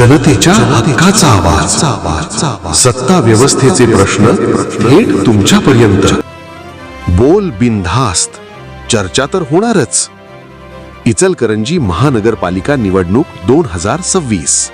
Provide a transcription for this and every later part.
जनतेच्या हक्काचा आवाज, सत्ता व्यवस्थेचे प्रश्न थेट तुमच्यापर्यंत. बोल बिनधास्त, चर्चा तर होणारच. इचलकरंजी महानगरपालिका निवडणूक 2026.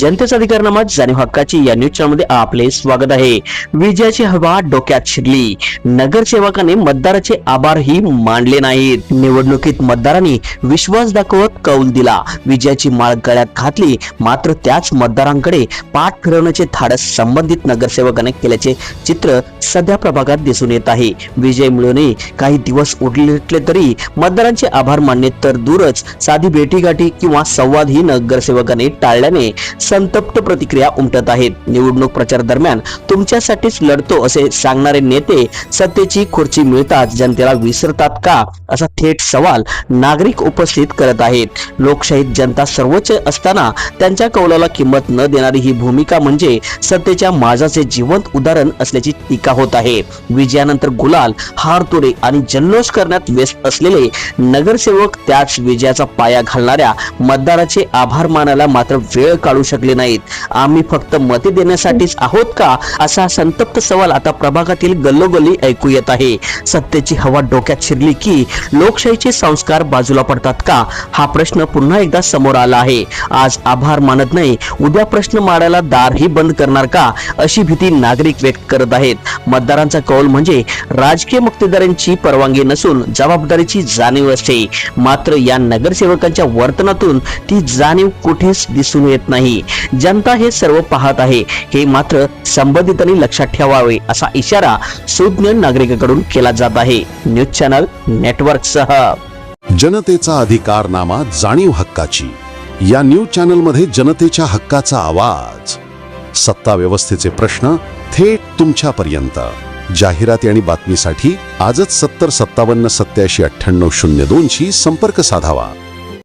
जनतेचा अधिकारनामा जाणीव हक्काची या न्यूज चॅनलमध्ये आपले स्वागत आहे. विजयाची हवा डोक्यात शिरली. नगरसेवकाने मतदाराचे आभारही मानले नाहीत. निवडणुकीत मतदारांनी विश्वास दाखवत कौल दिला, विजयाची माळ गळ्यात घातली. मात्र त्याच मतदारांकडे पाठ फिरवण्याचे धाडस संबंधित नगरसेवकाने केल्याचे चित्र सध्या प्रभागात दिसून येत आहे. विजय मिळूनही काही दिवस उरले तरी मतदारांचे आभार मानणे तर दूरच, साधी भेटीगाठी किंवा संवाद ही नगरसेवकाने टाळल्याने संतप्त प्रतिक्रिया उमटत आहेत. निवडणूक प्रचार दरम्यान तुमच्यासाठीच लढतो असे सांगणारे नेते सत्तेची खुर्ची मिळताच जनतेला विसरतात का, असा थेट सवाल नागरिक उपस्थित करत आहेत. लोकशाहीत जनता सर्वोच्च असताना त्यांच्या कौलाला किंमत न देणारी ही भूमिका म्हणजे सत्तेच्या माजाचे जिवंत उदाहरण असल्याची टीका होत आहे. विजयानंतर गुलाल, हारतोरे आणि जल्लोष करण्यात व्यस्त असलेले नगरसेवक त्याच विजयाचा पाया घालणाऱ्या मतदाराचे आभार मानायला मात्र वेळ काढू शकले नाहीत. आम्ही फक्त मते देण्यासाठीच आहोत का, असा संतप्त सवाल आता प्रभागातील गल्लोगल्ली ऐकू येत आहे. सत्तेची हवा डोक्यात शिरली की लोकशाहीचे संस्कार बाजूला पडतात का, हा प्रश्न पुन्हा एकदा समोर आला आहे. आज आभार मानत नाही, उद्या प्रश्न मांडायला दारही बंद करणार का, अशी भीती नागरिक व्यक्त करत आहेत. मतदारांचा कौल म्हणजे राजकीय मक्तेदारांची परवानगी नसून जबाबदारीची जाणीव असते. मात्र या नगरसेवकांच्या वर्तनातून ती जाणीव कुठेच दिसून येत नाही. जनता हे सर्व पाहत आहे, हे मात्र संबंधितांनी लक्षात ठेवावे, असा इशारा सुज्ञ नागरिकांकडून केला जात आहे. न्यूज चॅनल नेटवर्क सह जनतेचा अधिकारनामा जाणीव हक्काची या न्यूज चॅनल मध्ये जनतेच्या हक्काचा आवाज, सत्ता व्यवस्थेचे प्रश्न थेट तुमच्यापर्यंत. जाहिराती आणि बातमीसाठी आजच 70 57 87 98 02 शी संपर्क साधावा.